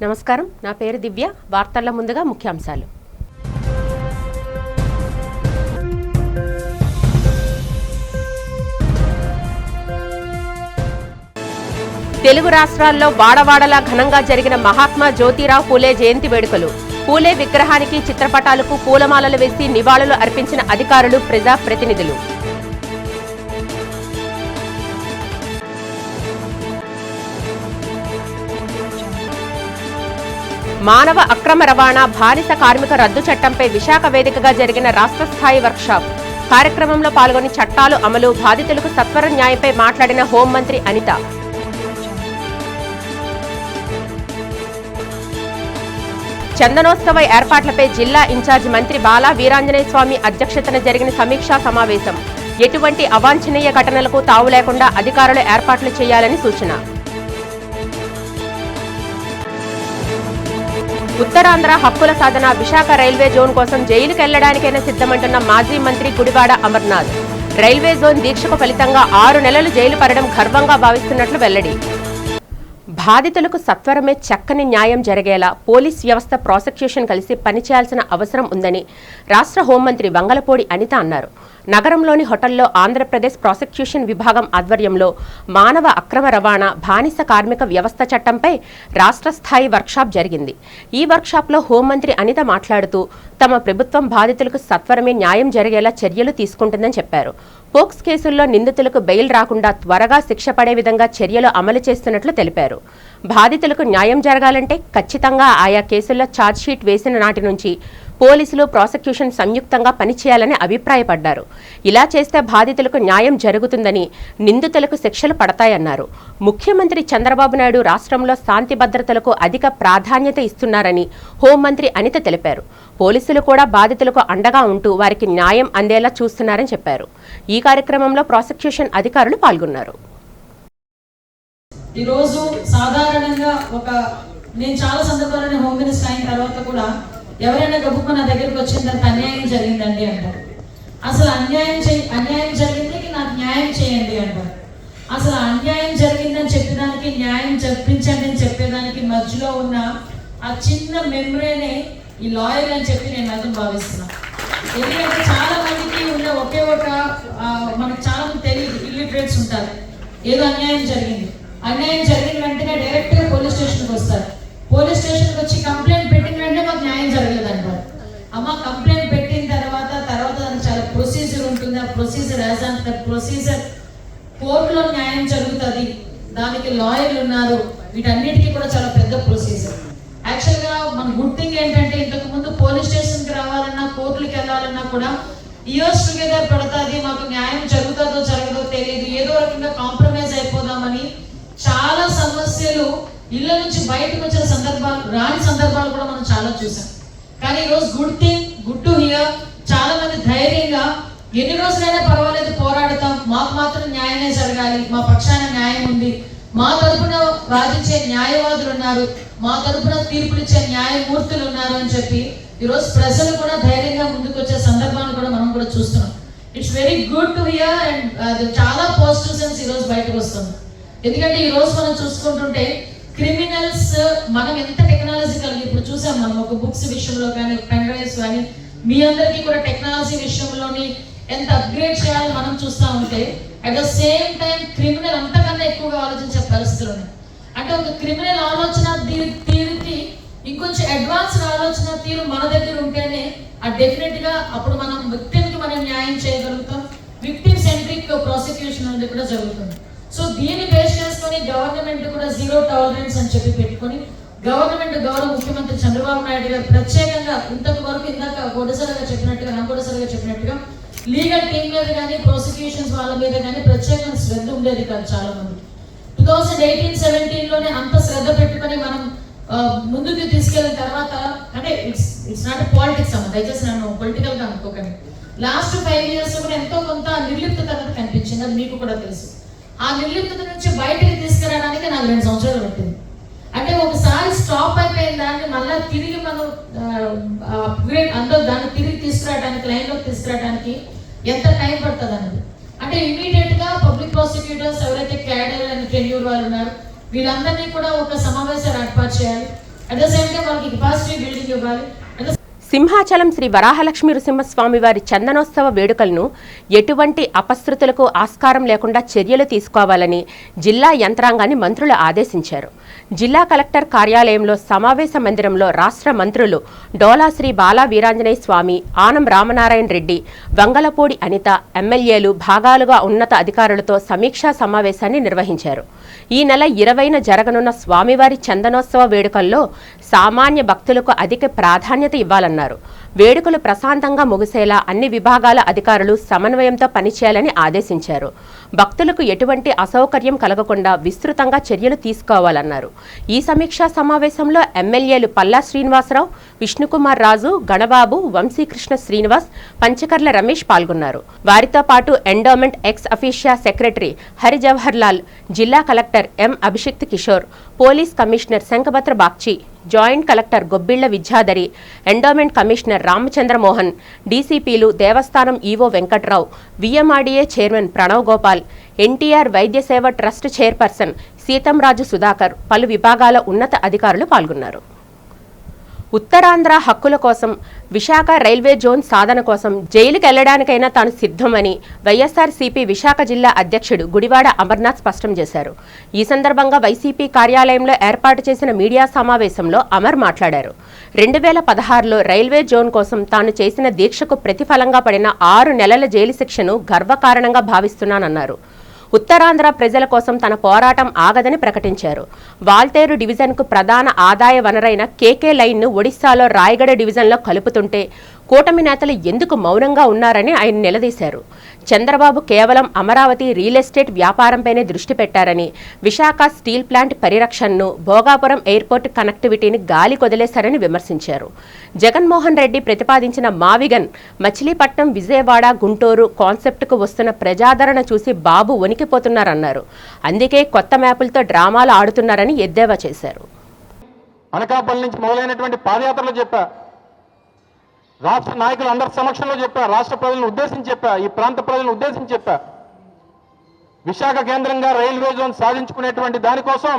నమస్కారం, నా పేరు దివ్య. వార్తల ముందుగా ముఖ్యాంశాలు. తెలుగు రాష్ట్రాల్లో వాడవాడలా ఘనంగా జరిగిన మహాత్మా జ్యోతిరావు పూలే జయంతి వేడుకలు. పూలే విగ్రహానికి, చిత్రపటాలకు పూలమాలలు వేసి నివాళులు అర్పించిన అధికారులు, ప్రజాప్రతినిధులు. మానవ అక్రమ రవాణా, బానిస కార్మిక రద్దు చట్టంపై విశాఖ వేదికగా జరిగిన రాష్ట్ర స్థాయి వర్క్షాప్. కార్యక్రమంలో పాల్గొని చట్టాలు అమలు, బాధితులకు సత్వర న్యాయంపై మాట్లాడిన హోంమంత్రి అనిత. చందనోత్సవ ఏర్పాట్లపై జిల్లా ఇన్ఛార్జ్ మంత్రి బాలా వీరాంజనేయ స్వామి అధ్యక్షతన జరిగిన సమీక్షా సమావేశం. ఎటువంటి అవాంఛనీయ ఘటనలకు తావు లేకుండా అధికారులు ఏర్పాట్లు చేయాలని సూచన. ఉత్తరాంధ్ర హక్కుల సాధన, విశాఖ రైల్వే జోన్ కోసం జైలుకెళ్లడానికైనా సిద్ధమంటున్న మాజీ మంత్రి గుడివాడ అమర్నాథ్. రైల్వే జోన్ దీక్షకు ఫలితంగా 6 నెలలు జైలు పడడం గర్వంగా భావిస్తున్నట్లు వెల్లడి. బాధితులకు సత్వరమే చక్కని న్యాయం జరిగేలా పోలీస్ వ్యవస్థ, ప్రాసిక్యూషన్ కలిసి పనిచేయాల్సిన అవసరం ఉందని రాష్ట్ర హోంమంత్రి వంగలపూడి అనిత అన్నారు. నగరంలోని హోటల్లో ఆంధ్రప్రదేశ్ ప్రాసిక్యూషన్ విభాగం ఆధ్వర్యంలో మానవ అక్రమ రవాణా, బానిస కార్మిక వ్యవస్థ చట్టంపై రాష్ట్ర స్థాయి వర్క్షాప్ జరిగింది. ఈ వర్క్షాప్లో హోంమంత్రి అనిత మాట్లాడుతూ తమ ప్రభుత్వం బాధితులకు సత్వరమే న్యాయం జరిగేలా చర్యలు తీసుకుంటుందని చెప్పారు. పోక్స్ కేసుల్లో నిందితులకు బెయిల్ రాకుండా త్వరగా శిక్ష పడే విధంగా చర్యలు అమలు చేస్తున్నట్లు తెలిపారు. బాధితులకు న్యాయం జరగాలంటే ఖచ్చితంగా ఆయా కేసుల్లో ఛార్జ్షీట్ వేసిన నాటి నుంచి పోలీసులు, ప్రాసిక్యూషన్ సంయుక్తంగా పనిచేయాలని అభిప్రాయపడ్డారు. ఇలా చేస్తే బాధితులకు న్యాయం జరుగుతుందని, నిందితులకు శిక్షలు పడతాయన్నారు. ముఖ్యమంత్రి చంద్రబాబు నాయుడు రాష్ట్రంలో శాంతి భద్రతలకు అధిక ప్రాధాన్యత ఇస్తున్నారని హోంమంత్రి అనిత తెలిపారు. పోలీసులు కూడా బాధితులకు అండగా ఉంటూ వారికి న్యాయం అందేలా చూస్తున్నారని చెప్పారు. ఈ కార్యక్రమంలో ప్రాసిక్యూషన్ అధికారులు పాల్గొన్నారు. ఈరోజు సాధారణంగా నేను చాలా సందర్భాలను హోమ్ మినిస్టర్ అయిన తర్వాత కూడా ఎవరైనా గొప్ప నా దగ్గరికి వచ్చిన దానికి అన్యాయం జరిగిందండి అంటారు. అసలు అన్యాయం జరిగింది, నాకు న్యాయం చేయండి అంటారు. అసలు అన్యాయం జరిగిందని చెప్పేదానికి, న్యాయం చెప్పించండి అని చెప్పేదానికి మధ్యలో ఉన్న ఆ చిన్న మెమరీనే ఈ లాయర్ అని చెప్పి నేను అర్థం భావిస్తున్నాను. ఎందుకంటే చాలా మందికి ఉన్న మనకు చాలా మంది తెలియదు, ఇల్లిటరేట్స్ ఉంటారు. ఏదో అన్యాయం జరిగిన వెంటనే డైరెక్ట్గా పోలీస్ స్టేషన్కి వస్తారు. పోలీస్ స్టేషన్కి వచ్చి కంప్లైంట్ పెట్టిన వెంటనే మాకు న్యాయం జరగలేదంటారు. అమ్మ, కంప్లైంట్ పెట్టిన తర్వాత దానికి చాలా ప్రొసీజర్ ఉంటుంది. ఆ ప్రొసీజర్ ప్రొసీజర్ కోర్టులో న్యాయం జరుగుతుంది, దానికి లాయర్లు ఉన్నారు. వీటన్నిటికీ కూడా చాలా పెద్ద ప్రొసీజర్. యాక్చువల్గా మన గుడ్ థింగ్ ఏంటంటే, ఇంతకు ముందు పోలీస్ స్టేషన్కి రావాలన్నా, కోర్టులకు వెళ్ళాలన్నా కూడా ఇయర్స్ టుగెదర్ పడుతుంది. మాకు న్యాయం జరుగుతుందో జరగదో తెలియదు, ఏదో రకంగా కాంప్రమైజ్ అయిపోదామని చాలా సమస్యలు ఇళ్ళ నుంచి బయటకు వచ్చిన రాని సందర్భాలు కూడా మనం చాలా చూసాం. కానీ ఈరోజు గుడ్ టు హియర్, చాలా మంది ధైర్యంగా ఎన్ని రోజులైనా పర్వాలేదు పోరాడతాం, మాకు మాత్రం న్యాయమే జరగాలి, మా పక్షాన న్యాయం ఉంది, మా తరపున వాదించే న్యాయవాదులు ఉన్నారు, మా తరపున తీర్పునిచ్చే న్యాయమూర్తులు ఉన్నారు అని చెప్పి ఈరోజు ప్రజలు కూడా ధైర్యంగా ముందుకు వచ్చే సందర్భాన్ని కూడా మనం కూడా చూస్తున్నాం. It's very good to hear and అది చాలా పాజిటివ్ సెన్స్ ఈరోజు బయటకు వస్తుంది. ఎందుకంటే ఈ రోజు మనం చూసుకుంటుంటే క్రిమినల్స్ మనం ఎంత టెక్నాలజీ కలిగి ఇప్పుడు చూసాం. మనం ఒక బుక్స్ విషయంలో కానీ, పెన్ డ్రైవ్స్ కానీ, మీ అందరికీ కూడా టెక్నాలజీ విషయంలోని ఎంత అప్గ్రేడ్ చేయాలో మనం చూస్తూ ఉంటే, at the same time criminal అంతకన్నా ఎక్కువగా ఆలోచించే పరిస్థితులు ఉన్నాయి. అంటే ఒక క్రిమినల్ ఆలోచన తీరుకి ఇంకొంచెం అడ్వాన్స్డ్ ఆలోచన తీరు మన దగ్గర ఉంటేనే డెఫినెట్ గా అప్పుడు మనం విక్టిమ్కి మనం న్యాయం చేయగలుగుతాం. విక్టిమ్ సెంట్రిక్ ప్రాసిక్యూషన్ అనేది కూడా జరుగుతుంది. సో దీన్ని బేస్ చేసుకొని గవర్నమెంట్ కూడా జీరో టాలరెన్స్ అని చెప్పి పెట్టుకొని, గవర్నమెంట్ గౌరవ ముఖ్యమంత్రి చంద్రబాబు నాయుడు గారు ప్రత్యేకంగా ఇందాక గొడసలుగా చెప్పినట్టుగా లీగల్ టీం మీద కానీ, ప్రాసిక్యూషన్స్ వాళ్ళ మీద కానీ ప్రత్యేకంగా శ్రద్ధ ఉండేది కాదు. చాలా మంది 2018-17లోనే అంత శ్రద్ధ పెట్టుకొని మనం ముందుకు తీసుకెళ్ళిన తర్వాత, అంటే ఇట్స్ నాట్ పాలిటిక్స్ అమ్మ, దయచేసి నన్ను పొలిటికల్ గా అనుకోకండి. లాస్ట్ 5 years కూడా ఎంతో కొంత నిర్లిప్తత కనిపించింది, అది మీకు కూడా తెలుసు. ఆ నిర్లిప్తత నుంచి బయటకి తీసుకురావడానికి నాకు 2 సంవత్సరాలు పట్టింది. అంటే ఒకసారి స్టాప్ అయిపోయిన దాన్ని మళ్ళీ తిరిగి మనం దాన్ని తిరిగి తీసుకురావడానికి, లైన్లోకి తీసుకురావడానికి ఎంత టైం పడుతుంది అన్నది. అంటే ఇమీడియట్ గా పబ్లిక్ ప్రాసిక్యూటర్స్ ఎవరైతే క్యాడర్ అండ్ టెన్యూర్ వాళ్ళు ఉన్నారు వీళ్ళందరినీ కూడా ఒక సమావేశాలు ఏర్పాటు చేయాలి. అట్ ద సేమ్ టైం వాళ్ళకి కెపాసిటీ బిల్డింగ్ ఇవ్వాలి. సింహాచలం శ్రీ వరాహలక్ష్మి నృసింహస్వామి వారి చందనోత్సవ వేడుకలను ఎటువంటి అపశృతులకు ఆస్కారం లేకుండా చర్యలు తీసుకోవాలని జిల్లా యంత్రాంగాన్ని మంత్రులు ఆదేశించారు. జిల్లా కలెక్టర్ కార్యాలయంలో సమావేశ మందిరంలో రాష్ట్ర మంత్రులు డోలా శ్రీ బాలా వీరాంజనేయ స్వామి, ఆనం రామనారాయణ రెడ్డి, వంగలపూడి అనిత, ఎమ్మెల్యేలు భాగాలుగా ఉన్నత అధికారులతో సమీక్షా సమావేశాన్ని నిర్వహించారు. ఈ నెల 20న జరగనున్న స్వామివారి చందనోత్సవ వేడుకల్లో సామాన్య భక్తులకు అధిక ప్రాధాన్యత ఇవ్వాలన్నారు. వేడుకలు ప్రశాంతంగా ముగిసేలా అన్ని విభాగాల అధికారులు సమన్వయంతో పనిచేయాలని ఆదేశించారు. భక్తులకు ఎటువంటి అసౌకర్యం కలగకుండా విస్తృతంగా చర్యలు తీసుకోవాలన్నారు. ఈ సమీక్షా సమావేశంలో ఎమ్మెల్యేలు పల్లా శ్రీనివాసరావు, విష్ణుకుమార్ రాజు, గణబాబు, వంశీకృష్ణ శ్రీనివాస్, పంచకర్ల రమేష్ పాల్గొన్నారు. వారితో పాటు endowment ex officio secretary Harijawahar Lal, జిల్లా collector M Abhishikt Kishore, police commissioner Shankhabhadra Bagchi, joint collector Gobbilla Vidyadhari, endowment commissioner Ramachandramohan, డీసీపీలు దేవస్థానం EO Venkatrao, VMRDA chairman Pranav Gopal, NTR Vaidya Seva trust chairperson Seethamraju Sudhakar, పలు విభాగాల ఉన్నత అధికారులు పాల్గొన్నారు. ఉత్తరాంధ్ర హక్కుల కోసం, విశాఖ రైల్వే జోన్ సాధన కోసం జైలుకెళ్లడానికైనా తాను సిద్ధమని వైఎస్ఆర్సీపీ విశాఖ జిల్లా అధ్యక్షుడు గుడివాడ అమర్నాథ్ స్పష్టం చేశారు. ఈ సందర్భంగా వైసీపీ కార్యాలయంలో ఏర్పాటు చేసిన మీడియా సమావేశంలో అమర్ మాట్లాడారు. 2016లో రైల్వే జోన్ కోసం తాను చేసిన దీక్షకు ప్రతిఫలంగా పడిన 6 నెలల జైలు శిక్షను గర్వకారణంగా భావిస్తున్నానన్నారు. ఉత్తరాంధ్ర ప్రజల కోసం తన పోరాటం ఆగదని ప్రకటించారు. వాల్తేరు డివిజన్కు ప్రధాన ఆదాయ వనరైన కేకే లైన్ను ఒడిశాలో రాయగడ డివిజన్లో కలుపుతుంటే కూటమి నేతలు ఎందుకు మౌనంగా ఉన్నారని ఆయన నిలదీశారు. చంద్రబాబు కేవలం అమరావతి రియల్ ఎస్టేట్ వ్యాపారంపైనే దృష్టి పెట్టారని, విశాఖ స్టీల్ ప్లాంట్ పరిరక్షణను, భోగాపురం ఎయిర్పోర్ట్ కనెక్టివిటీని గాలి కొదిలేశారని విమర్శించారు. జగన్మోహన్ రెడ్డి ప్రతిపాదించిన మావిగన్ మచిలీపట్నం, విజయవాడ, గుంటూరు కాన్సెప్ట్కు వస్తున్న ప్రజాదరణ చూసి బాబు వణికిపోతున్నారన్నారు. అందుకే కొత్త మ్యాపులతో డ్రామాలు ఆడుతున్నారని ఎద్దేవా చేశారు. అనకాపల్లి నుంచి మొదలైనటువంటి పాదయాత్రలో చెప్పా, రాష్ట్ర నాయకులు అందరి సమక్షంలో చెప్పా, రాష్ట్ర ప్రజలను ఉద్దేశించి చెప్పా, ఈ ప్రాంత ప్రజలను ఉద్దేశించి చెప్పా, విశాఖ కేంద్రంగా రైల్వే జోన్ సాధించుకునేటువంటి దానికోసం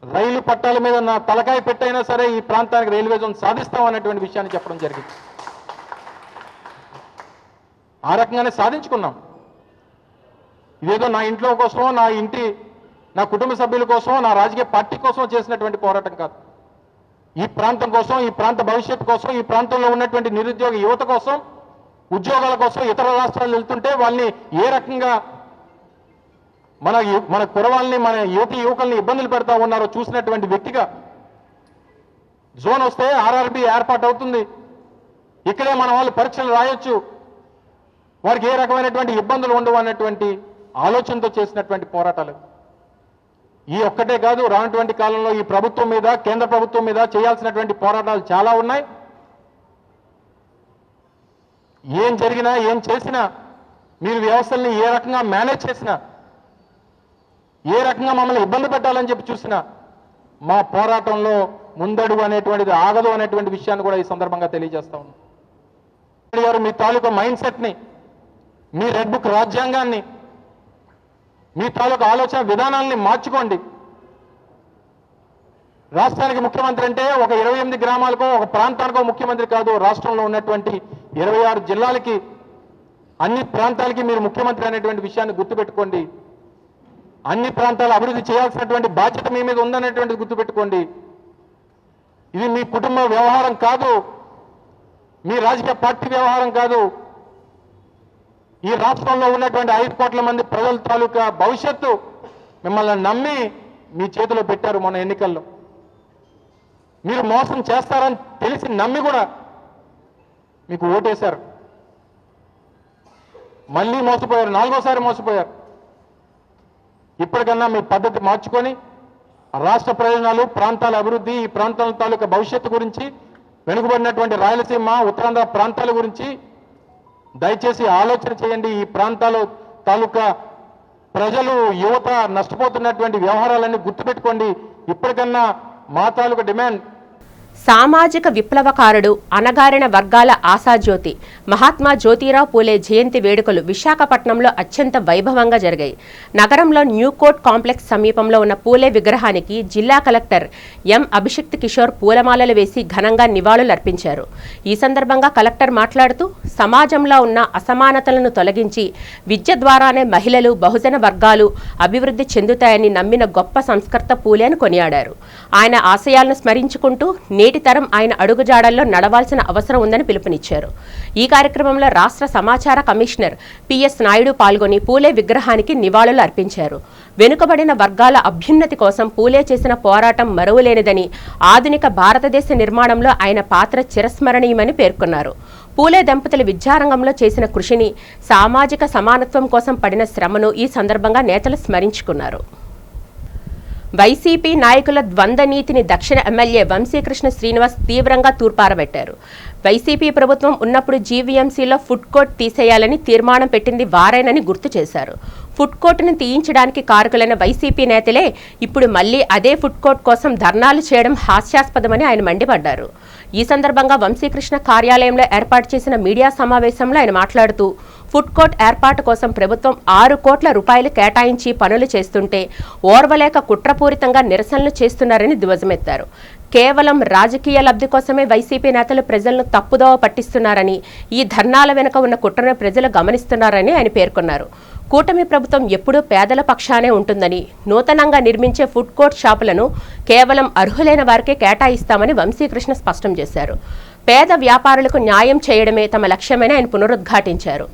రైలు పట్టాల మీద నా తలకాయ పెట్టైనా సరే ఈ ప్రాంతానికి రైల్వే జోన్ సాధిస్తామనేటువంటి విషయాన్ని చెప్పడం జరిగింది. ఆ రకంగానే సాధించుకున్నాం. ఇదేదో నా ఇంట్లో కోసమో, నా కుటుంబ సభ్యుల కోసమో, నా రాజకీయ పార్టీ కోసమో చేసినటువంటి పోరాటం కాదు. ఈ ప్రాంతం కోసం, ఈ ప్రాంత భవిష్యత్తు కోసం, ఈ ప్రాంతంలో ఉన్నటువంటి నిరుద్యోగ యువత కోసం, ఉద్యోగాల కోసం ఇతర రాష్ట్రాలు వెళ్తుంటే వాళ్ళని ఏ రకంగా మన కురవాళ్ళని, మన యువకుల్ని ఇబ్బందులు పెడతా ఉన్నారో చూసినటువంటి వ్యక్తిగా, జోన్ వస్తే ఆర్ఆర్బి ఏర్పాటు అవుతుంది, ఇక్కడే మన వాళ్ళు పరీక్షలు రాయొచ్చు, వారికి ఏ రకమైనటువంటి ఇబ్బందులు ఉండవు అన్నటువంటి ఆలోచనతో చేసినటువంటి పోరాటాలు. ఈ ఒక్కటే కాదు, రానటువంటి కాలంలో ఈ ప్రభుత్వం మీద, కేంద్ర ప్రభుత్వం మీద చేయాల్సినటువంటి పోరాటాలు చాలా ఉన్నాయి. ఏం జరిగినా, ఏం చేసినా, మీరు వ్యవస్థల్ని ఏ రకంగా మేనేజ్ చేసినా, ఏ రకంగా మమ్మల్ని ఇబ్బంది పెట్టాలని చెప్పి చూసినా, మా పోరాటంలో ముందడుగు అనేటువంటిది ఆగదు అనేటువంటి విషయాన్ని కూడా ఈ సందర్భంగా తెలియజేస్తా ఉన్నాం. మీ తాలూకా మైండ్ సెట్ని, మీ రెడ్ బుక్ రాజ్యాంగాన్ని, మీ తాలూకా ఆలోచన విధానాల్ని మార్చుకోండి. రాష్ట్రానికి ముఖ్యమంత్రి అంటే ఒక 28 గ్రామాలకో, ఒక ప్రాంతానికో ముఖ్యమంత్రి కాదు. రాష్ట్రంలో ఉన్నటువంటి 26 జిల్లాలకి, అన్ని ప్రాంతాలకి మీరు ముఖ్యమంత్రి అనేటువంటి విషయాన్ని గుర్తుపెట్టుకోండి. అన్ని ప్రాంతాలు అభివృద్ధి చేయాల్సినటువంటి బాధ్యత మీ మీద ఉందనేటువంటిది గుర్తుపెట్టుకోండి. ఇది మీ కుటుంబ వ్యవహారం కాదు, మీ రాజకీయ పార్టీ వ్యవహారం కాదు. ఈ రాష్ట్రంలో ఉన్నటువంటి 5 కోట్ల మంది ప్రజల తాలూకా భవిష్యత్తు మిమ్మల్ని నమ్మి మీ చేతిలో పెట్టారు. మొన్న ఎన్నికల్లో మీరు మోసం చేస్తారని తెలిసి నమ్మి కూడా మీకు ఓటేశారు. మళ్ళీ మోసపోయారు, 4వసారి మోసపోయారు. ఇప్పటికన్నా మీ పద్ధతి మార్చుకొని రాష్ట్ర ప్రయోజనాలు, ప్రాంతాల అభివృద్ధి, ఈ ప్రాంతాల తాలూకా భవిష్యత్తు గురించి, వెనుకబడినటువంటి రాయలసీమ, ఉత్తరాంధ్ర ప్రాంతాల గురించి దయచేసి ఆలోచన చేయండి. ఈ ప్రాంతాల తాలూకా ప్రజలు, యువత నష్టపోతున్నటువంటి వ్యవహారాలన్నీ గుర్తుపెట్టుకోండి. ఇప్పటికన్నా మా తాలూకా డిమాండ్ సామాజిక విప్లవకారుడు, అణగారిన వర్గాల ఆశాజ్యోతి మహాత్మా జ్యోతిరావు పూలే జయంతి వేడుకలు విశాఖపట్నంలో అత్యంత వైభవంగా జరిగాయి. నగరంలో న్యూ కోర్ట్ కాంప్లెక్స్ సమీపంలో ఉన్న పూలే విగ్రహానికి జిల్లా కలెక్టర్ ఎం అభిషిక్త్ కిషోర్ పూలమాలలు వేసి ఘనంగా నివాళులర్పించారు. ఈ సందర్భంగా కలెక్టర్ మాట్లాడుతూ సమాజంలో ఉన్న అసమానతలను తొలగించి విద్య ద్వారానే మహిళలు, బహుజన వర్గాలు అభివృద్ధి చెందుతాయని నమ్మిన గొప్ప సంస్కర్త పూలే అని కొనియాడారు. ఆయన ఆశయాలను స్మరించుకుంటూ నేటి తరం ఆయన అడుగుజాడల్లో నడవాల్సిన అవసరం ఉందని పిలుపునిచ్చారు. ఈ కార్యక్రమంలో రాష్ట్ర సమాచార కమిషనర్ పిఎస్ నాయుడు పాల్గొని పూలే విగ్రహానికి నివాళులు అర్పించారు. వెనుకబడిన వర్గాల అభ్యున్నతి కోసం పూలే చేసిన పోరాటం మరువలేనిదని, ఆధునిక భారతదేశ నిర్మాణంలో ఆయన పాత్ర చిరస్మరణీయమని పేర్కొన్నారు. పూలే దంపతులు విద్యారంగంలో చేసిన కృషిని, సామాజిక సమానత్వం కోసం పడిన శ్రమను ఈ సందర్భంగా నేతలు స్మరించుకున్నారు. వైసీపీ నాయకుల ద్వంద్వ నీతిని దక్షిణ ఎమ్మెల్యే వంశీకృష్ణ శ్రీనివాస్ తీవ్రంగా తూర్పారబెట్టారు. వైసీపీ ప్రభుత్వం ఉన్నప్పుడు జీవీఎంసీలో ఫుడ్ కోర్ట్ తీసేయాలని తీర్మానం పెట్టింది వారేనని గుర్తు చేశారు. ఫుడ్ కోర్టును తీయించడానికి కారకులైన వైసీపీ నేతలే ఇప్పుడు మళ్లీ అదే ఫుడ్ కోర్ట్ కోసం ధర్నాలు చేయడం హాస్యాస్పదమని ఆయన మండిపడ్డారు. ఈ సందర్భంగా వంశీకృష్ణ కార్యాలయంలో ఏర్పాటు చేసిన మీడియా సమావేశంలో ఆయన మాట్లాడుతూ, ఫుడ్ కోర్ట్ ఏర్పాటు కోసం ప్రభుత్వం 6 కోట్ల రూపాయలు కేటాయించి పనులు చేస్తుంటే ఓర్వలేక కుట్రపూరితంగా నిరసనలు చేస్తున్నారని ధ్వజమెత్తారు. కేవలం రాజకీయ లబ్ధి కోసమే వైసీపీ నేతలు ప్రజలను తప్పుదోవ పట్టిస్తున్నారని, ఈ ధర్నాల వెనుక ఉన్న కుట్రను ప్రజలు గమనిస్తున్నారని ఆయన పేర్కొన్నారు. కూటమి ప్రభుత్వం ఎప్పుడూ పేదల పక్షానే ఉంటుందని, నూతనంగా నిర్మించే ఫుడ్ కోర్ట్ షాపులను కేవలం అర్హులైన వారికే కేటాయిస్తామని వంశీకృష్ణ స్పష్టం చేశారు. పేద వ్యాపారులకు న్యాయం చేయడమే తమ లక్ష్యమని ఆయన పునరుద్ఘాటించారు.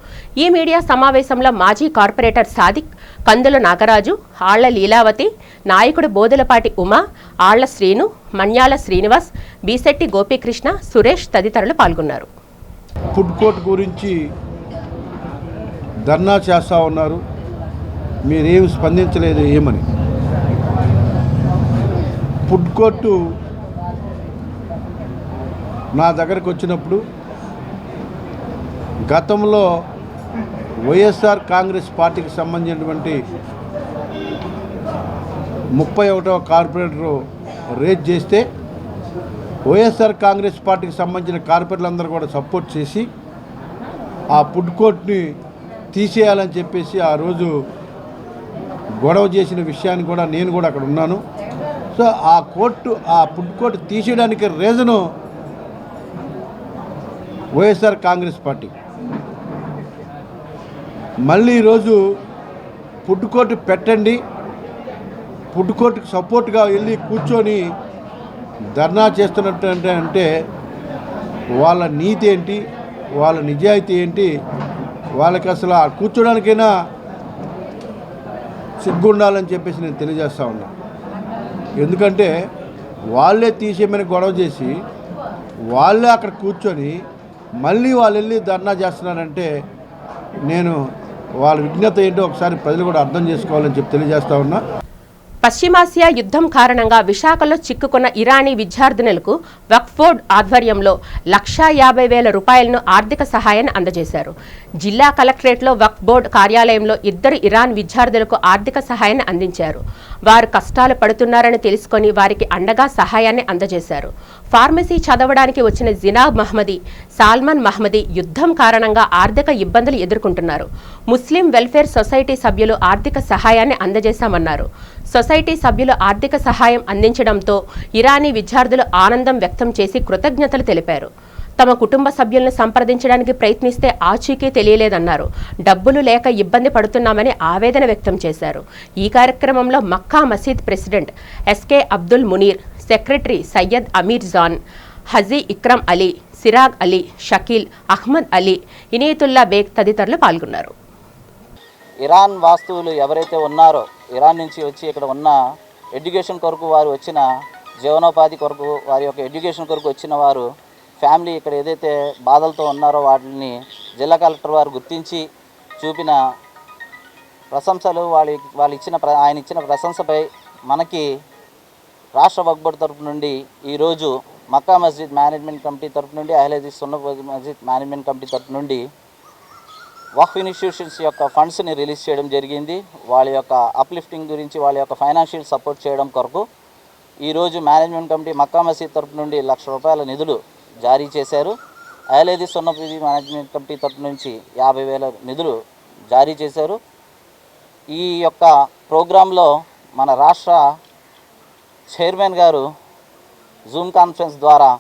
ఈ మీడియా సమావేశంలో మాజీ కార్పొరేటర్ సాదిక్, కందుల నాగరాజు, ఆళ్ల లీలావతి, నాయకుడు బోదెలపాటి ఉమా, ఆళ్ల శ్రీను, మన్యాల శ్రీనివాస్, బీశెట్టి గోపీకృష్ణ, సురేష్ తదితరులు పాల్గొన్నారు. ఫుడ్ కోర్ట్ గురించి ధర్నా చేస్తూ ఉన్నారు, మీరేం స్పందించలేదు ఏమని. ఫుడ్ కోర్టు నా దగ్గరకు వచ్చినప్పుడు గతంలో వైఎస్ఆర్ కాంగ్రెస్ పార్టీకి సంబంధించినటువంటి 31వ కార్పొరేటర్ రేజ్ చేస్తే వైఎస్ఆర్ కాంగ్రెస్ పార్టీకి సంబంధించిన కార్పొరేటర్లందరూ కూడా సపోర్ట్ చేసి ఆ ఫుడ్ కోర్ట్ని తీసేయాలని చెప్పేసి ఆ రోజు గొడవ చేసిన విషయాన్ని కూడా నేను కూడా అక్కడ ఉన్నాను. సో ఆ ఫుడ్ కోర్ట్ తీసేయడానికి రీజను వైఎస్ఆర్ కాంగ్రెస్ పార్టీ. మళ్ళీ ఈరోజు ఫుడ్ కోర్టు పెట్టండి, ఫుడ్ కోర్టుకు సపోర్ట్గా వెళ్ళి కూర్చొని ధర్నా చేస్తున్నట్టు అంటే వాళ్ళ నీతి ఏంటి, వాళ్ళ నిజాయితీ ఏంటి, వాళ్ళకి అసలు ఆ కూర్చోడానికైనా సిగ్గుండాలని చెప్పేసి నేను తెలియజేస్తూ ఉన్నా. ఎందుకంటే వాళ్ళే తీసేయమని గొడవ చేసి వాళ్ళే అక్కడ కూర్చొని మళ్ళీ వాళ్ళు వెళ్ళి ధర్నా చేస్తున్నారంటే నేను వాళ్ళ విజ్ఞత ఏంటో ఒకసారి ప్రజలు కూడా అర్థం చేసుకోవాలని చెప్పి తెలియజేస్తూ ఉన్నా. పశ్చిమాసియా యుద్ధం కారణంగా విశాఖలో చిక్కుకున్న ఇరానీ విద్యార్థినులకు వక్ఫ్ బోర్డు ఆధ్వర్యంలో 1,50,000 రూపాయలను ఆర్థిక సహాయాన్ని అందజేశారు. జిల్లా కలెక్టరేట్లో వక్ఫ్ బోర్డు కార్యాలయంలో 2 ఇరాన్ విద్యార్థులకు ఆర్థిక సహాయాన్ని అందించారు. వారు కష్టాలు పడుతున్నారని తెలుసుకొని వారికి అండగా సహాయాన్ని అందజేశారు. ఫార్మసీ చదవడానికి వచ్చిన జినాబ్ మహ్మదీ, సాల్మన్ మహ్మదీ యుద్ధం కారణంగా ఆర్థిక ఇబ్బందులు ఎదుర్కొంటున్నారు. ముస్లిం వెల్ఫేర్ సొసైటీ సభ్యులు ఆర్థిక సహాయాన్ని అందజేశామన్నారు. సొసైటీ సభ్యులు ఆర్థిక సహాయం అందించడంతో ఇరానీ విద్యార్థులు ఆనందం వ్యక్తం చేసి కృతజ్ఞతలు తెలిపారు. తమ కుటుంబ సభ్యులను సంప్రదించడానికి ప్రయత్నిస్తే ఆచూకీ తెలియలేదన్నారు. డబ్బులు లేక ఇబ్బంది పడుతున్నామని ఆవేదన వ్యక్తం చేశారు. ఈ కార్యక్రమంలో Mecca Masjid president SK Abdul Munir, secretary Syed Amir Jan, Haji Ikram Ali, Siraj Ali, Shakeel, Ahmed Ali, Inayatullah Baig తదితరులు పాల్గొన్నారు. ఇరాన్ వాస్తువులు ఎవరైతే ఉన్నారో, ఇరాన్ నుంచి వచ్చి ఇక్కడ ఉన్న ఎడ్యుకేషన్ కొరకు వారు వచ్చిన జీవనోపాధి కొరకు, వారి యొక్క ఎడ్యుకేషన్ కొరకు వచ్చిన వారు ఫ్యామిలీ ఇక్కడ ఏదైతే బాధలతో ఉన్నారో వాటిని జిల్లా కలెక్టర్ వారు గుర్తించి చూపిన ప్రశంసలు, ఆయన ఇచ్చిన ప్రశంసపై మనకి రాష్ట్ర వక్ఫ్ బోర్డు తరపు నుండి ఈరోజు మక్కా మస్జిద్ మేనేజ్మెంట్ కమిటీ తరపు నుండి, అహ్లే హదీస్ సున్నత్ మస్జిద్ మేనేజ్మెంట్ కమిటీ తరపు నుండి వక్ఫ్ ఇన్స్టిట్యూషన్స్ యొక్క ఫండ్స్ని రిలీజ్ చేయడం జరిగింది. వాళ్ళ యొక్క అప్లిఫ్టింగ్ గురించి, వాళ్ళ యొక్క ఫైనాన్షియల్ సపోర్ట్ చేయడం కొరకు ఈరోజు మేనేజ్మెంట్ కమిటీ మక్కా మసీద్ తరపు నుండి ₹1,00,000 నిధులు జారీ చేశారు. అయలేది సున్నపీది మేనేజ్మెంట్ కమిటీ తరపు నుంచి 50,000 నిధులు జారీ చేశారు. ఈ యొక్క ప్రోగ్రాంలో మన రాష్ట్ర చైర్మన్ గారు జూమ్ కాన్ఫరెన్స్ ద్వారా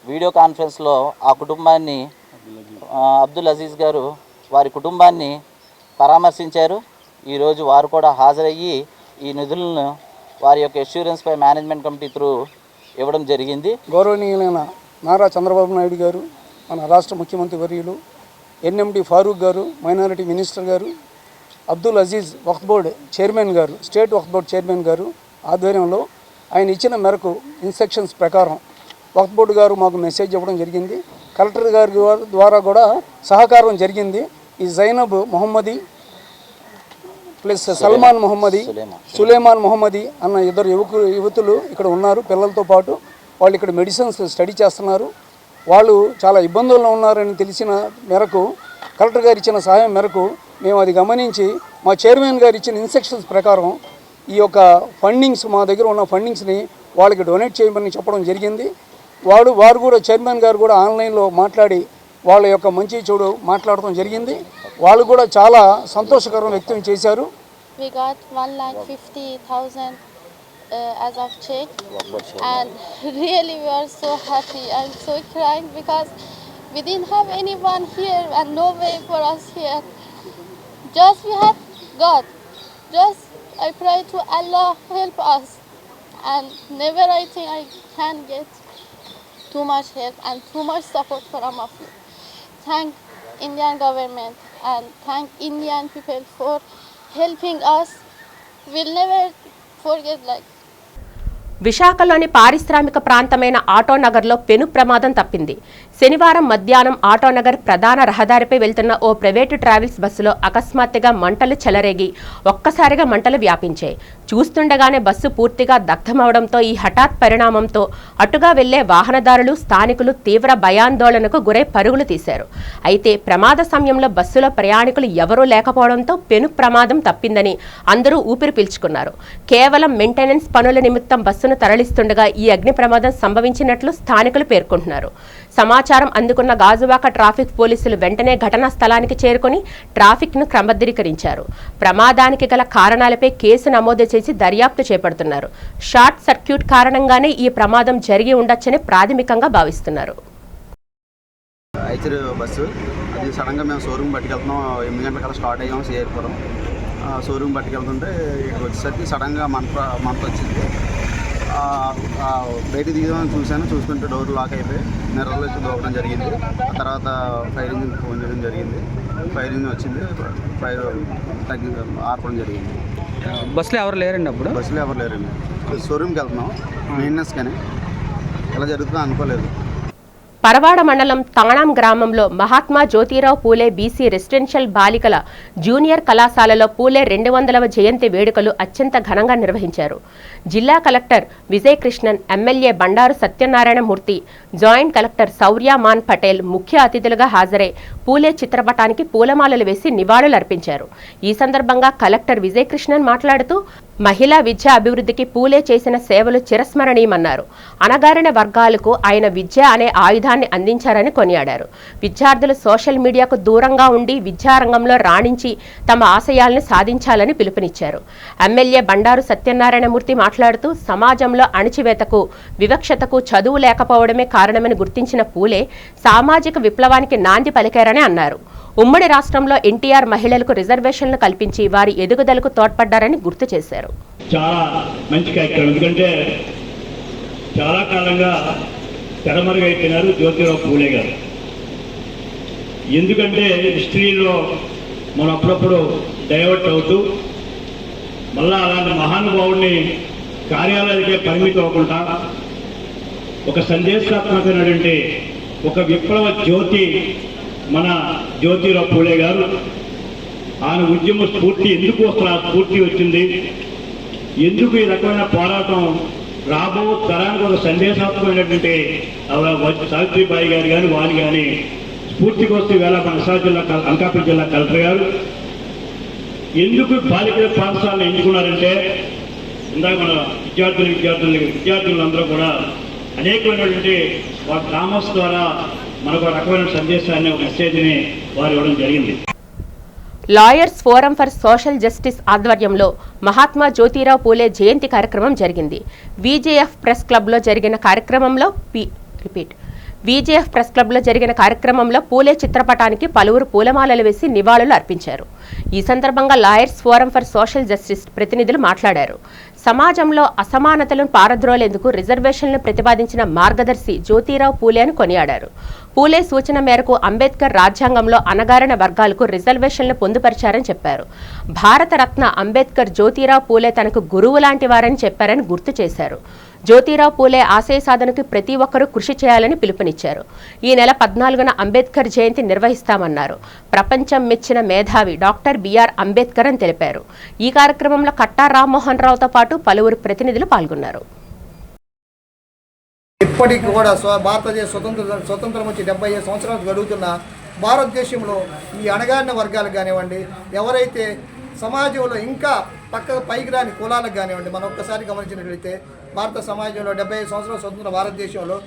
వీడియో కాన్ఫరెన్స్లో ఆ కుటుంబాన్ని అబ్దుల్ అజీజ్ గారు వారి కుటుంబాన్ని పరామర్శించారు. ఈరోజు వారు కూడా హాజరయ్యి ఈ నిధులను వారి యొక్క అష్యూరెన్స్పై మేనేజ్మెంట్ కమిటీ త్రూ ఇవ్వడం జరిగింది. గౌరవనీయులైన నారా చంద్రబాబు నాయుడు గారు, మన రాష్ట్ర ముఖ్యమంత్రి వర్యులు ఎన్ఎండి ఫారూక్ గారు, మైనారిటీ మినిస్టర్ గారు, అబ్దుల్ అజీజ్ వక్ఫ్ బోర్డ్ చైర్మన్ గారు, స్టేట్ వక్ఫ్ బోర్డ్ చైర్మన్ గారు ఆధ్వర్యంలో ఆయన ఇచ్చిన మేరకు ఇన్స్ట్రక్షన్స్ ప్రకారం వక్ఫ్ బోర్డు గారు మాకు మెసేజ్ ఇవ్వడం జరిగింది. కలెక్టర్ గారి ద్వారా కూడా సహకారం జరిగింది. ఈ జైనబ్ మొహమ్మది ప్లస్ సల్మాన్ మొహమ్మది, సులేమాన్ మొహమ్మది అన్న ఇద్దరు యువతులు ఇక్కడ ఉన్నారు. పిల్లలతో పాటు వాళ్ళు ఇక్కడ మెడిసిన్స్ స్టడీ చేస్తున్నారు. వాళ్ళు చాలా ఇబ్బందుల్లో ఉన్నారని తెలిసిన మేరకు కలెక్టర్ గారు ఇచ్చిన సహాయం మేరకు మేము అది గమనించి మా చైర్మన్ గారు ఇచ్చిన ఇన్స్ట్రక్షన్స్ ప్రకారం ఈ యొక్క ఫండింగ్స్, మా దగ్గర ఉన్న ఫండింగ్స్ని వాళ్ళకి డొనేట్ చేయమని చెప్పడం జరిగింది. వారు కూడా చైర్మన్ గారు కూడా ఆన్లైన్లో మాట్లాడి వాళ్ళ యొక్క మంచి చెడు మాట్లాడటం జరిగింది. వాళ్ళు కూడా చాలా సంతోషకరం వ్యక్తం చేశారు. We got 1,50,000 as of check, and really we are so happy. I'm so crying because we didn't have anyone here and no way for us here. Just we have God. Just I pray to Allah help us, and never I think I can get too much help and too much support from of you. Thank Indian government and thank Indian people for helping us. We'll never forget like. విశాఖలోని పారిశ్రామిక ప్రాంతమైన ఆటోనగర్లో పెను ప్రమాదం తప్పింది. శనివారం మధ్యాహ్నం ఆటోనగర్ ప్రధాన రహదారిపై వెళ్తున్న ఓ ప్రైవేటు ట్రావెల్స్ బస్సులో అకస్మాత్తుగా మంటలు చెలరేగి ఒక్కసారిగా మంటలు వ్యాపించాయి. చూస్తుండగానే బస్సు పూర్తిగా దగ్ధమవడంతో ఈ హఠాత్ పరిణామంతో అటుగా వెళ్లే వాహనదారులు, స్థానికులు తీవ్ర భయాందోళనకు గురై పరుగులు తీశారు. అయితే ప్రమాద సమయంలో బస్సులో ప్రయాణికులు ఎవరూ లేకపోవడంతో పెను ప్రమాదం తప్పిందని అందరూ ఊపిరి పీల్చుకున్నారు. కేవలం మెయింటెనెన్స్ పనుల నిమిత్తం బస్సును తరలిస్తుండగా ఈ అగ్ని ప్రమాదం సంభవించినట్లు స్థానికులు పేర్కొంటున్నారు. సమాచారం అందుకున్న గాజువాక ట్రాఫిక్ పోలీసులు వెంటనే ఘటనా స్థలానికి చేరుకుని ట్రాఫిక్ను క్రమబద్ధీకరించారు. ప్రమాదానికి గల కారణాలపై కేసు నమోదు చేసి దర్యాప్తు చేపడుతున్నారు. షార్ట్ సర్క్యూట్ కారణంగానే ఈ ప్రమాదం జరిగి ఉండొచ్చని ప్రాథమికంగా భావిస్తున్నారు. ఐచర్ బస్సు అది సడన్గా మేము షోరూమ్ పట్టుకెళ్తున్నాం. 8 గంటలకల్లా స్టార్ట్ అయ్యాము సిఐపురం. షోరూమ్ పట్టుకెళ్తుంటే ఇక్కడికి వచ్చేసరికి సడన్గా మంట వచ్చింది. బయట దిగుదామని చూసుకుంటే డోర్ లాక్ అయిపోయి మిర్రర్లో వచ్చి దూకడం జరిగింది. ఆ తర్వాత ఫైర్ ఇంజిన్ ఫోన్ చేయడం జరిగింది. ఫైర్ ఇంజిన్ వచ్చింది, ఫైర్ ఆర్పడం జరిగింది. బస్సులో ఎవరు లేరండి? అప్పుడు బస్సులో ఎవరు లేరండి. షోరూమ్కి వెళ్తున్నాం మెయింటెనెన్స్, కానీ ఎలా జరుగుతుందో అనుకోలేదు. పరవాడ మండలం తాణాం గ్రామంలో మహాత్మా జ్యోతిరావు పూలే బీసీ రెసిడెన్షియల్ బాలికల జూనియర్ కళాశాలలో పూలే 200వ జయంతి వేడుకలు అత్యంత ఘనంగా నిర్వహించారు. జిల్లా collector Vijay Krishnan, MLA Bandaru Satyanarayanamurthy, joint collector Sauryaman Patel ముఖ్య అతిథులుగా హాజరై పూలే చిత్రపటానికి పూలమాలలు వేసి నివాళులర్పించారు. ఈ సందర్భంగా కలెక్టర్ విజయ్ కృష్ణన్ మాట్లాడుతూ మహిళా విద్యా అభివృద్ధికి పూలే చేసిన సేవలు చిరస్మరణీయమన్నారు. అణగారిన వర్గాలకు ఆయన విద్య అనే ఆయుధాన్ని అందించారని కొనియాడారు. విద్యార్థులు సోషల్ మీడియాకు దూరంగా ఉండి విద్యారంగంలో రాణించి తమ ఆశయాలను సాధించాలని పిలుపునిచ్చారు. ఎమ్మెల్యే బండారు సత్యనారాయణమూర్తి మాట్లాడుతూ సమాజంలో అణచివేతకు, వివక్షతకు చదువు లేకపోవడమే కారణమని గుర్తించిన పూలే సామాజిక విప్లవానికి నాంది పలికారని అన్నారు. ఉమ్మడి రాష్ట్రంలో ఎన్టీఆర్ మహిళలకు రిజర్వేషన్లు కల్పించి వారి ఎదుగుదలకు తోడ్పడ్డారని గుర్తు చేశారు. చాలా మంచి కార్యక్రమం, ఎందుకంటే చాలా కాలంగా తెరమరుగైపోయినారు జ్యోతిరావు పూలే గారు. ఎందుకంటే హిస్టరీలో మనం అప్పుడప్పుడు డైవర్ట్ అవుతూ మళ్ళా అలాంటి మహానుభావుడిని కార్యాలయాలకే పరిమితం అవ్వకుండా ఒక సందేశాత్మకమైనటువంటి ఒక విప్లవ జ్యోతి మన జ్యోతిరావు పూలే గారు. ఆయన ఉద్యమ స్ఫూర్తి ఎందుకు వస్తున్న స్ఫూర్తి వచ్చింది, ఎందుకు ఈ రకమైన పోరాటం రాబో తరానికి ఒక సందేశాత్మకమైనటువంటి సావిత్రిబాయి గారు కానీ వారు కానీ స్ఫూర్తికి వస్తే వేళ మన విశాఖ జిల్లా అనకాపల్లి జిల్లా కలెక్టర్ గారు ఎందుకు బాలికల పాఠశాలను ఎంచుకున్నారంటే ఇందాక మన విద్యార్థులందరూ కూడా అనేకమైనటువంటి వారి డ్రామాస్ ద్వారా మనకు ఒక రకమైన సందేశాన్ని, ఒక మెసేజ్ని వారు ఇవ్వడం జరిగింది. Lawyers forum for social justice ఆధ్వర్యంలో మహాత్మా జ్యోతిరావు పూలే జయంతి కార్యక్రమం జరిగింది. విజేఎఫ్ ప్రెస్ క్లబ్లో జరిగిన కార్యక్రమంలో పూలే చిత్రపటానికి పలువురు పూలమాలలు వేసి నివాళులు అర్పించారు. ఈ సందర్భంగా lawyers forum for social justice ప్రతినిధులు మాట్లాడారు. సమాజంలో అసమానతలను పారద్రోలేందుకు రిజర్వేషన్లను ప్రతిపాదించిన మార్గదర్శి జ్యోతిరావు పూలే అని కొనియాడారు. పూలే సూచన మేరకు అంబేద్కర్ రాజ్యాంగంలో అణగారిన వర్గాలకు రిజర్వేషన్లు పొందుపరిచారని చెప్పారు. భారతరత్న అంబేద్కర్ జ్యోతిరావు పూలే తనకు గురువు లాంటి వారని చెప్పారని గుర్తు చేశారు. జ్యోతిరావు పూలే ఆశయ సాధనకు ప్రతి ఒక్కరూ కృషి చేయాలని పిలుపునిచ్చారు. ఈ నెల 14న అంబేద్కర్ జయంతి నిర్వహిస్తామన్నారు. ప్రపంచం మెచ్చిన మేధావి డాక్టర్ బిఆర్ అంబేద్కర్ అని తెలిపారు. ఈ కార్యక్రమంలో కట్టా రామ్మోహన్ రావుతో పాటు పలువురు ప్రతినిధులు పాల్గొన్నారు. ఇప్పటికి కూడా భారతదేశ స్వతంత్రం వచ్చి 75 సంవత్సరాలు గడుగుతున్న భారతదేశంలో ఈ అణగారిన వర్గాలకు కానివ్వండి, ఎవరైతే సమాజంలో ఇంకా పైకి రాని కులాలకు కానివ్వండి, మనం ఒక్కసారి గమనించినట్లయితే భారత సమాజంలో 75 సంవత్సరాల స్వతంత్ర భారతదేశంలో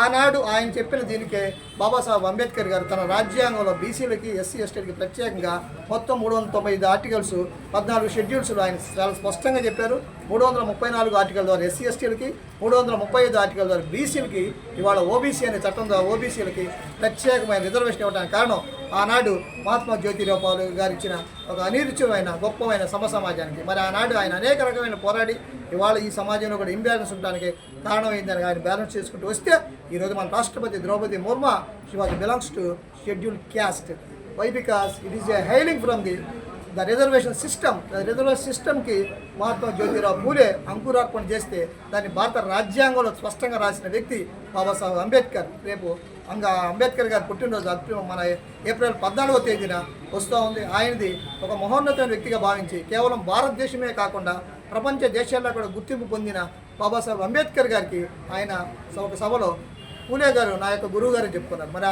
ఆనాడు ఆయన చెప్పిన దీనికే బాబాసాహెబ్ అంబేద్కర్ గారు తన రాజ్యాంగంలో బీసీలకి, ఎస్సీ ఎస్టీలకి ప్రత్యేకంగా మొత్తం 395 ఆర్టికల్స్, 14 షెడ్యూల్స్ ఆయన చాలా స్పష్టంగా చెప్పారు. 334 ఆర్టికల్ ద్వారా ఎస్సీ ఎస్టీలకి, 335 ఆర్టికల్ ద్వారా బీసీలకి, ఇవాళ ఓబీసీ అనే చట్టం ద్వారా ఓబీసీలకి ప్రత్యేకమైన రిజర్వేషన్ ఇవ్వడానికి కారణం ఆనాడు మహాత్మా జ్యోతిరావు పూలే గారు ఇచ్చిన ఒక అనిరుచ్యమైన గొప్పమైన సమాజానికి. మరి ఆనాడు ఆయన అనేక రకమైన పోరాడి ఇవాళ ఈ సమాజంలో కూడా ఇంబ్యాలెన్స్ ఉండడానికి కారణమైందని ఆయన బ్యాలెన్స్ చేసుకుంటూ వస్తే ఈరోజు మన రాష్ట్రపతి Droupadi Murmu she was belongs to schedule caste. Why? Because it is a hailing from the reservation system. Reservation సిస్టమ్కి మహాత్మా జ్యోతిరావు పూలే అంకురార్పణ చేస్తే దాన్ని భారత రాజ్యాంగంలో స్పష్టంగా రాసిన వ్యక్తి బాబాసాహెబ్ అంబేద్కర్. రేపు అంబేద్కర్ గారు పుట్టినరోజు మన ఏప్రిల్ 14వ తేదీన వస్తూ ఉంది. ఆయనది ఒక మహోన్నతమైన వ్యక్తిగా భావించి కేవలం భారతదేశమే కాకుండా ప్రపంచ దేశాల్లో కూడా గుర్తింపు పొందిన బాబాసాహెబ్ అంబేద్కర్ గారికి ఆయన ఒక సభలో పూలే గారు నా యొక్క గురువు గారు చెప్పుకున్నారు. మరి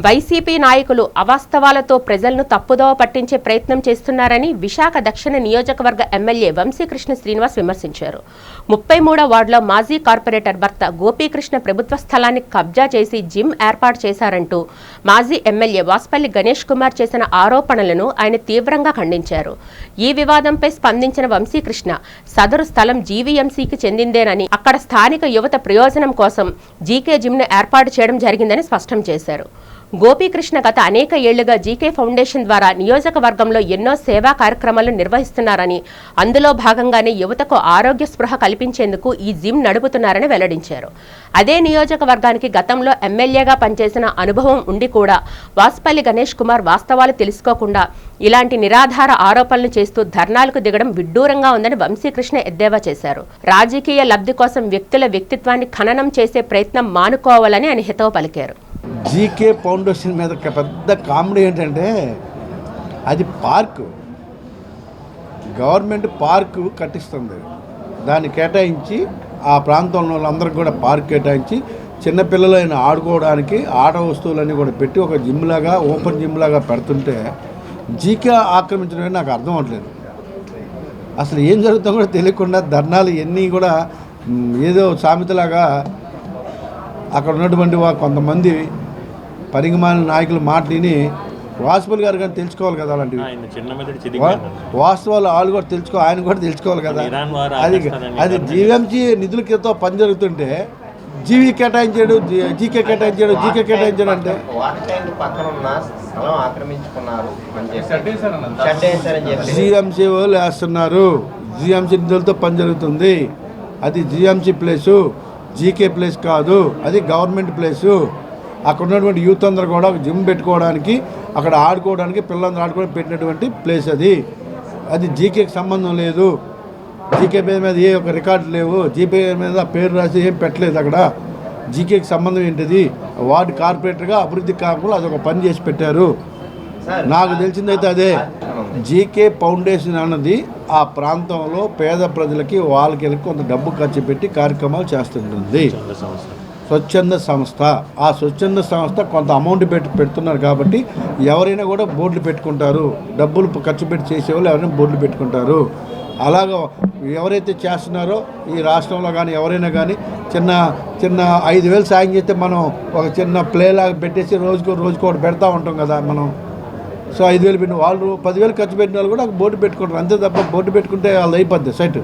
వైసీపీ నాయకులు అవాస్తవాలతో ప్రజలను తప్పుదోవ పట్టించే ప్రయత్నం చేస్తున్నారని విశాఖ దక్షిణ నియోజకవర్గ ఎమ్మెల్యే వంశీకృష్ణ శ్రీనివాస్ విమర్శించారు. 33వ వార్డులో మాజీ కార్పొరేటర్ భర్త గోపీకృష్ణ ప్రభుత్వ స్థలాన్ని కబ్జా చేసి జిమ్ ఏర్పాటు చేశారంటూ మాజీ ఎమ్మెల్యే వాస్పల్లి గణేష్ కుమార్ చేసిన ఆరోపణలను ఆయన తీవ్రంగా ఖండించారు. ఈ వివాదంపై స్పందించిన వంశీకృష్ణ సదరు స్థలం జీవీఎంసీకి చెందిందేనని, అక్కడ స్థానిక యువత ప్రయోజనం కోసం జీకే జిమ్ను ఏర్పాటు చేయడం జరిగిందని స్పష్టం చేశారు. గోపీకృష్ణ గత అనేక ఏళ్లుగా జీకే ఫౌండేషన్ ద్వారా నియోజకవర్గంలో ఎన్నో సేవా కార్యక్రమాలు నిర్వహిస్తున్నారని, అందులో భాగంగానే యువతకు ఆరోగ్య స్పృహ కల్పించేందుకు ఈ జిమ్ నడుపుతున్నారని వెల్లడించారు. అదే నియోజకవర్గానికి గతంలో ఎమ్మెల్యేగా పనిచేసిన అనుభవం ఉండి కూడా వాస్పల్లి గణేష్ కుమార్ వాస్తవాలు తెలుసుకోకుండా ఇలాంటి నిరాధార ఆరోపణలు చేస్తూ ధర్నాలకు దిగడం విడ్డూరంగా ఉందని వంశీకృష్ణ ఎద్దేవా చేశారు. రాజకీయ లబ్ధి కోసం వ్యక్తుల వ్యక్తిత్వాన్ని ఖననం చేసే ప్రయత్నం మానుకోవాలని ఆయన హితవు పలికారు. జీకే ఫౌండేషన్ మీద పెద్ద కామెడీ ఏంటంటే అది పార్కు, గవర్నమెంట్ పార్కు కట్టిస్తుంది. దాన్ని కేటాయించి ఆ ప్రాంతంలో వాళ్ళందరికీ కూడా పార్క్ కేటాయించి చిన్నపిల్లలైన ఆడుకోవడానికి ఆట వస్తువులన్నీ కూడా పెట్టి ఒక జిమ్ లాగా, ఓపెన్ జిమ్ లాగా పెడుతుంటే జీకే ఆక్రమించడం నాకు అర్థం అవ్వట్లేదు. అసలు ఏం జరుగుతుందో కూడా తెలియకుండా ధర్నాలు ఎన్ని కూడా ఏదో సామెతలాగా అక్కడ ఉన్నటువంటి కొంతమంది పరిగమాన నాయకులు మాటని వాసుపల్లి గారు కానీ తెలుసుకోవాలి కదా. అలాంటివి వాస్తవాలు వాళ్ళు కూడా ఆయన కూడా తెలుసుకోవాలి కదా. అది జీవీఎంసీ నిధులతో పని జరుగుతుంటే జీకే కేటాయించాడు అంటే జీఎంసీ వాళ్ళు వేస్తున్నారు. జీఎంసీ నిధులతో పని జరుగుతుంది. అది జీఎంసీ ప్లేసు, జీకే ప్లేస్ కాదు, అది గవర్నమెంట్ ప్లేసు. అక్కడ ఉన్నటువంటి యూత్ అందరూ కూడా జిమ్ పెట్టుకోవడానికి, అక్కడ ఆడుకోవడానికి, పిల్లలందరూ ఆడుకోవడానికి పెట్టినటువంటి ప్లేస్ అది జీకేకి సంబంధం లేదు. జీకే పేరు మీద ఏ ఒక రికార్డు లేవు, జీకే మీద పేరు రాసి ఏం పెట్టలేదు. అక్కడ జీకేకి సంబంధం ఏంటిది? వార్డు కార్పొరేటర్గా అభివృద్ధి కాకుండా అదొక పని చేసి పెట్టారు. నాకు తెలిసిందైతే అదే. జీకే ఫౌండేషన్ అన్నది ఆ ప్రాంతంలో పేద ప్రజలకి వాళ్ళకి కొంత డబ్బు ఖర్చు పెట్టి కార్యక్రమాలు చేస్తుంటుంది. స్వచ్ఛంద సంస్థ. ఆ స్వచ్ఛంద సంస్థ కొంత అమౌంట్ పెడుతున్నారు కాబట్టి ఎవరైనా కూడా బోర్డులు పెట్టుకుంటారు. డబ్బులు ఖర్చు పెట్టి చేసేవాళ్ళు ఎవరైనా బోర్డులు పెట్టుకుంటారు. అలాగ ఎవరైతే చేస్తున్నారో ఈ రాష్ట్రంలో కానీ ఎవరైనా కానీ చిన్న 5,000 సాయం చేస్తే మనం ఒక చిన్న ప్లేలాగా పెట్టేసి రోజుకు ఒకటి పెడతా ఉంటాం కదా మనం. సో 5,000 పెట్టిన వాళ్ళు 10,000 ఖర్చు పెట్టిన వాళ్ళు కూడా బోర్డు పెట్టుకుంటారు అంతే తప్ప బోర్డు పెట్టుకుంటే వాళ్ళు అయిపోద్ది సైటు.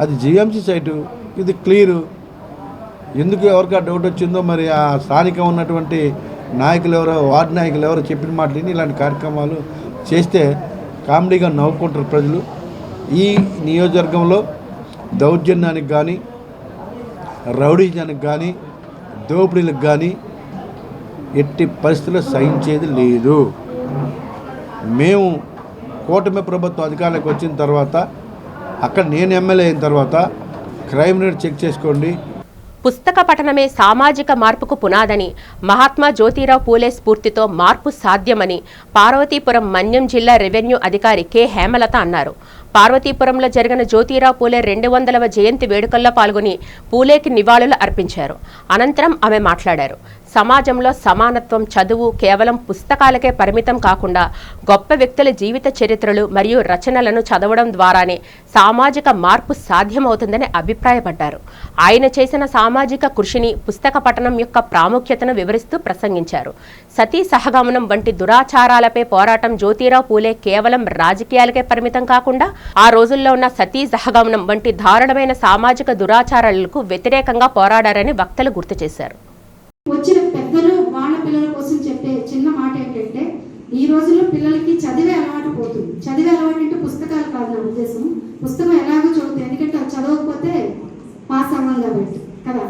అది జిఎంసీ సైటు, ఇది క్లియరు. ఎందుకు ఎవరికి డౌట్ వచ్చిందో మరి ఆ స్థానికంగా ఉన్నటువంటి నాయకులు ఎవరో వార్డు నాయకులు ఎవరో చెప్పిన మాటలు ఇలాంటి కార్యక్రమాలు చేస్తే కామెడీగా నవ్వుకుంటారు ప్రజలు. ఈ నియోజకవర్గంలో దౌర్జన్యానికి కానీ రౌడీజానికి కానీ దోపిడీలకు కానీ ఎట్టి పరిస్థితుల్లో సహించేది లేదు. మేము కూటమి ప్రభుత్వం అధికారంలోకి వచ్చిన తర్వాత అక్కడ నేను ఎమ్మెల్యే అయిన తర్వాత క్రైమ్ రేట్ చెక్ చేసుకోండి. పుస్తక పఠనమే సామాజిక మార్పుకు పునాదని, మహాత్మా జ్యోతిరావు పూలే స్ఫూర్తితో మార్పు సాధ్యమని పార్వతీపురం మన్యం జిల్లా రెవెన్యూ అధికారి కె హేమలత అన్నారు. పార్వతీపురంలో జరిగిన జ్యోతిరావు పూలే 200వ జయంతి వేడుకల్లో పాల్గొని పూలేకి నివాళులు అర్పించారు. అనంతరం ఆమె మాట్లాడారు. సమాజంలో సమానత్వం, చదువు కేవలం పుస్తకాలకే పరిమితం కాకుండా గొప్ప వ్యక్తుల జీవిత చరిత్రలు మరియు రచనలను చదవడం ద్వారానే సామాజిక మార్పు సాధ్యమవుతుందని అభిప్రాయపడ్డారు. ఆయన చేసిన సామాజిక కృషిని, పుస్తక పఠనం యొక్క ప్రాముఖ్యతను వివరిస్తూ ప్రసంగించారు. సతీ సహగమనం వంటి దురాచారాలపై పోరాటం జ్యోతిరావు పూలే కేవలం రాజకీయాలకే పరిమితం కాకుండా ఆ రోజుల్లో ఉన్న సతీ సహగమనం వంటి దారుణమైన సామాజిక దురాచారాలకు వ్యతిరేకంగా పోరాడారని వక్తలు గుర్తు చేశారు. వచ్చిన పెద్దలు వాళ్ళ పిల్లల కోసం చెప్పే చిన్న మాట ఏంటంటే, ఈ రోజుల్లో పిల్లలకి చదివే అలవాటు పోతుంది. చదివే అలవాటు అంటే పుస్తకాలు కాదు నా ఉద్దేశం. పుస్తకం ఎలాగో చదువుతుంది, ఎందుకంటే అది చదవకపోతే పాస్ అవ్వం కాబట్టి కదా.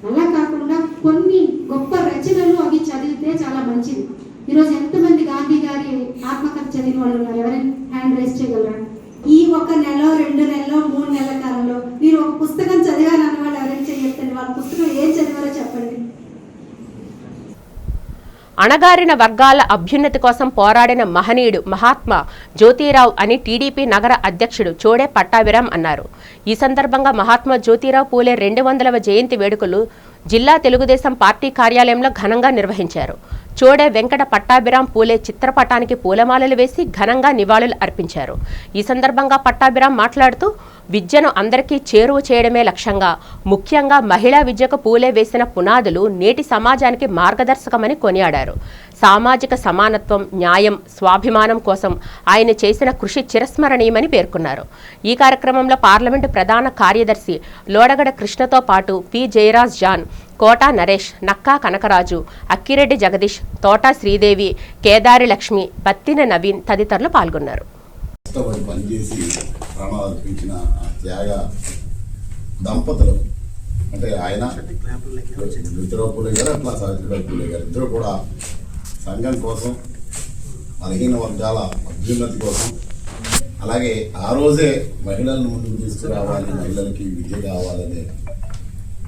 అలా కాకుండా కొన్ని గొప్ప రచనలు అవి చదివితే చాలా మంచిది. ఈరోజు ఎంతమంది గాంధీ గారి ఆత్మకథ చదివిన వాళ్ళు ఉన్నారు? ఎవరైనా హ్యాండ్ రైజ్ చేయగలరా? ఈ 1 నెల 2 నెలలో 3 నెలల కాలంలో మీరు ఒక పుస్తకం చదివాను అన్న వాళ్ళు ఎవరైనా చెప్తారు? వాళ్ళ పుస్తకం ఏం చదివారో చెప్పండి. అణగారిన వర్గాల అభ్యున్నతి కోసం పోరాడిన మహనీయుడు మహాత్మా జ్యోతిరావు అని టీడీపీ నగర అధ్యక్షుడు చోడే పట్టాభిరామ్ అన్నారు. ఈ సందర్భంగా మహాత్మా జ్యోతిరావు పూలే 200వ జయంతి వేడుకలు జిల్లా తెలుగుదేశం పార్టీ కార్యాలయంలో ఘనంగా నిర్వహించారు. చోడే వెంకట పట్టాభిరామ్ పూలే చిత్రపటానికి పూలమాలలు వేసి ఘనంగా నివాళులు అర్పించారు. ఈ సందర్భంగా పట్టాభిరామ్ మాట్లాడుతూ విద్యను అందరికీ చేరువ చేయడమే లక్ష్యంగా, ముఖ్యంగా మహిళా విద్యకు పూలే వేసిన పునాదులు నేటి సమాజానికి మార్గదర్శకమని కొనియాడారు. సామాజిక సమానత్వం, న్యాయం, స్వాభిమానం కోసం ఆయన చేసిన కృషి చిరస్మరణీయమని పేర్కొన్నారు. ఈ కార్యక్రమంలో పార్లమెంటు ప్రధాన కార్యదర్శి లోడగడ కృష్ణతో పాటు పి జయరాజ్ జాన్, కోటా నరేష్, నక్కా కనకరాజు, అక్కిరెడ్డి జగదీష్, తోటా శ్రీదేవి, కేదారి లక్ష్మి, బత్తిన నవీన్ తదితరులు పాల్గొన్నారు. పనిచేసి ప్రాణాలు అర్పించిన త్యాగ దంపతులు అంటే ఆయన జ్యోతిరావు పూలే గారు, అట్లా సావిత్రిబాయి పూలే గారు ఇద్దరు కూడా సంఘం కోసం, బలహీన వర్గాల అభ్యున్నతి కోసం, అలాగే ఆ రోజే మహిళలను ముందుకు తీసుకురావాలి, మహిళలకి విద్య కావాలనే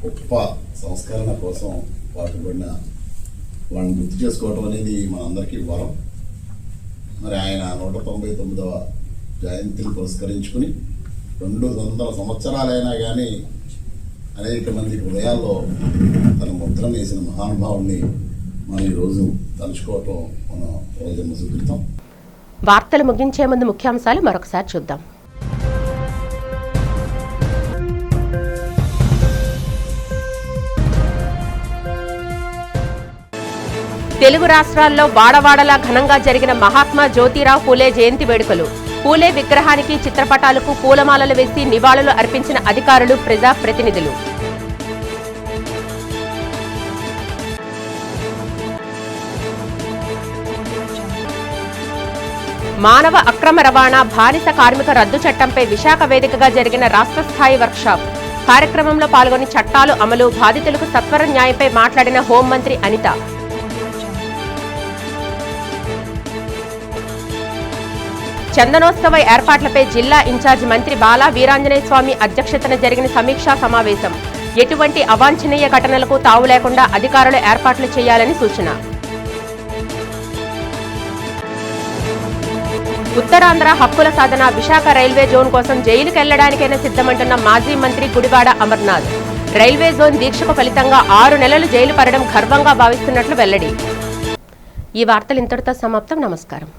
గొప్ప సంస్కరణ కోసం పాటుపడిన వాళ్ళని గుర్తు చేసుకోవటం అనేది మనందరికీ వరం. మరి ఆయన 199వ జయంతిని పురస్కరించుకుని 200 సంవత్సరాలైనా కానీ అనేక మంది హృదయాల్లో తన ముద్రను వేసిన మహానుభావుడిని మనం ఈరోజు తలుచుకోవటం మన పూర్వజన్మ సుకృతం. వార్తలు ముగించే ముందు ముఖ్యాంశాలు మరొకసారి చూద్దాం. తెలుగు రాష్ట్రాల్లో వాడవాడలా ఘనంగా జరిగిన మహాత్మా జ్యోతిరావు పూలే జయంతి వేడుకలు. పూలే విగ్రహానికి, చిత్రపటాలకు పూలమాలలు వేసి నివాళులు అర్పించిన అధికారులు, ప్రజాప్రతినిధులు. మానవ అక్రమ రవాణా, బానిస కార్మిక రద్దు చట్టంపై విశాఖ వేదికగా జరిగిన రాష్ట్ర స్థాయి వర్క్షాప్. కార్యక్రమంలో పాల్గొని చట్టాలు అమలు, బాధితులకు సత్వర న్యాయంపై మాట్లాడిన హోంమంత్రి అనిత. చందనోత్సవ ఏర్పాట్లపై జిల్లా ఇన్ఛార్జ్ మంత్రి బాలా వీరాంజనేయ స్వామి అధ్యక్షతన జరిగిన సమీక్షా సమావేశం. ఎటువంటి అవాంఛనీయ ఘటనలకు తావు లేకుండా అధికారులు ఏర్పాట్లు చేయాలని సూచన. ఉత్తరాంధ్ర హక్కుల సాధన, విశాఖ రైల్వే జోన్ కోసం జైలుకెళ్లడానికైనా సిద్ధమంటున్న మాజీ మంత్రి గుడివాడ అమర్నాథ్. రైల్వే జోన్ దీక్షకు ఫలితంగా 6 నెలలు జైలు పడడం గర్వంగా భావిస్తున్నట్లు వెల్లడి. ఈ వార్తలు ఇంతటితో సమాప్తం. నమస్కారం.